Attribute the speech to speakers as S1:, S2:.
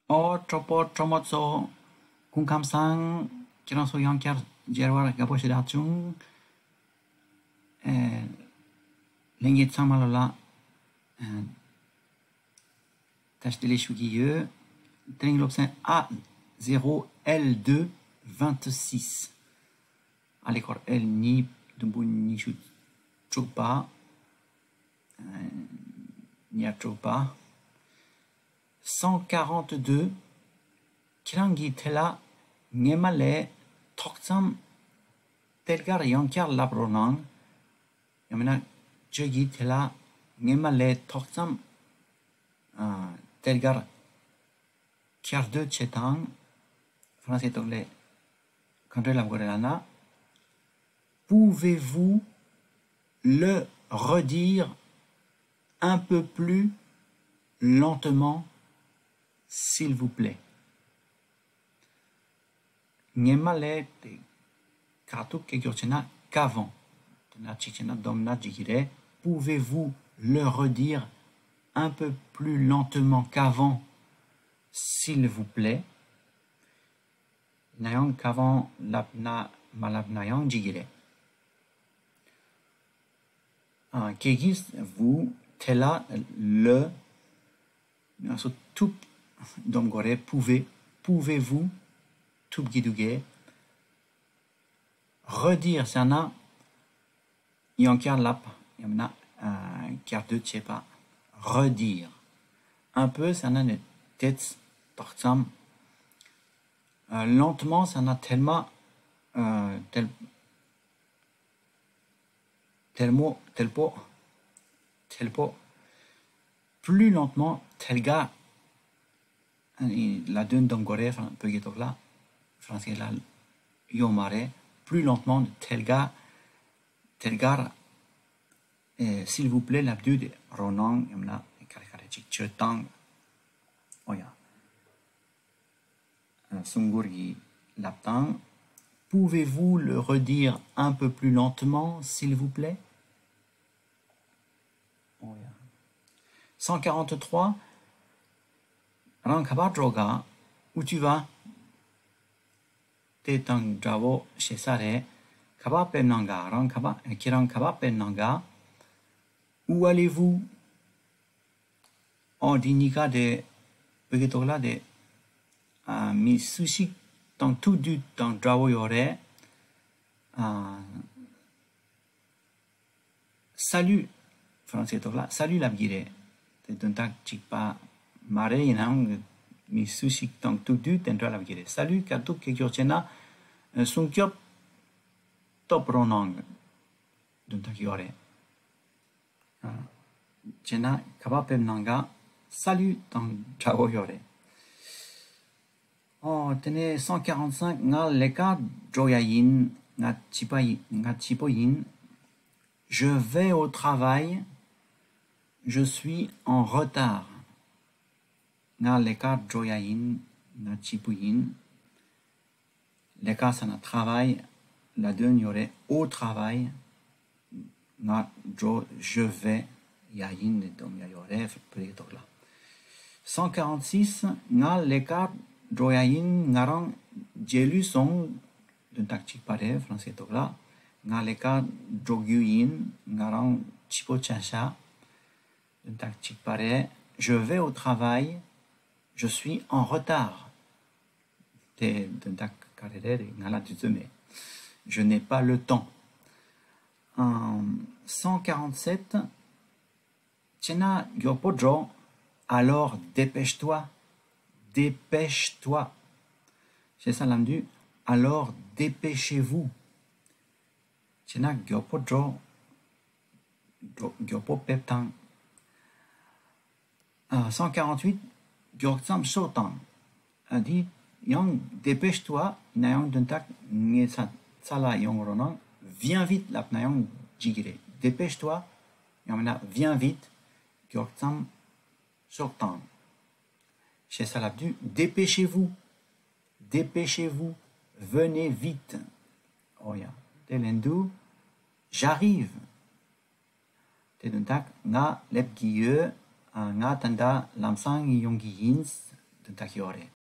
S1: O tropo tromotso kungkamsang kiranso yankar jerwar gaposhidatung lengit samalola tashdele shugiye tringlopsen A0 L2 26 à l'école L ni dumbu ni chupa ni chupa 142 kirangi tela ngemale toksam telgar yankar labronang yamena jogi tela ngemale toksam telgar kiarde chetang français anglais quand la gorelana pouvez-vous le redire un peu plus lentement s'il vous plaît. Ngemale te kratuk ke gyurchena qu'avant. Tena chichena domna jigire. Pouvez-vous le redire un peu plus lentement qu'avant s'il vous plaît. Nayang qu'avant lapna malapnayang jigire. Kegis vous tela le tout domgore pouvez-vous tout guidouge redire sana yankar lap yamna carte de tchepa redire un peu sana ne tête tortsam lentement sana tellement tel pot plus lentement telga la dun domgore pegetokla français la yomare plus lentement telgar s'il vous plaît l'abdu de ronang yamna karkarechik chetang oya sungurgi laptang pouvez-vous le redire un peu plus lentement s'il vous plaît. 143 Rankaba droga où tu vas Tetang Javo Shesare Kaba Penanga Rankaba Kiran Kaba Penanga où allez-vous en dinika de Begetola de mi sushi dans tout du dans Javo Yore salut français là salut la bire tentak chipa mare inang mi sushi tang tout du tentra la bire salut katuk ke kyochena sunkyop top ronang tentak yore chena kabapem nanga salut tang chavo yore tenez 145 nga leka joyayin nga chipoyin je vais au travail. Je suis en retard. Na leka joyayin na chipuyin. Leka sana travail. La donne y aurait au travail. Na jo je vais yayin dom ya yore peut-être là. 146 na leka joyayin ngarang jelu song de takchik pare français to là. Na leka jogyuyin ngarang chipo chacha. Je vais au travail, je suis en retard. Je n'ai pas le temps. 147, Tchena Gyopodjo, alors dépêche-toi, dépêche-toi. C'est ça l'amdu, alors dépêchez-vous. Tchena Gyopodjo, Gyopopeptang. 148 Gyorksam Shotang a dit Yang dépêche-toi Nayang Duntak Sala Yang Ronan viens vite la Nayang Jigire dépêche-toi Yamana viens vite Gyorksam Shotang chez Salabdu dépêchez-vous venez vite Oya Telendu j'arrive Teduntak Na Lepgiye nga tanda lamsang yongi yins tentakiore.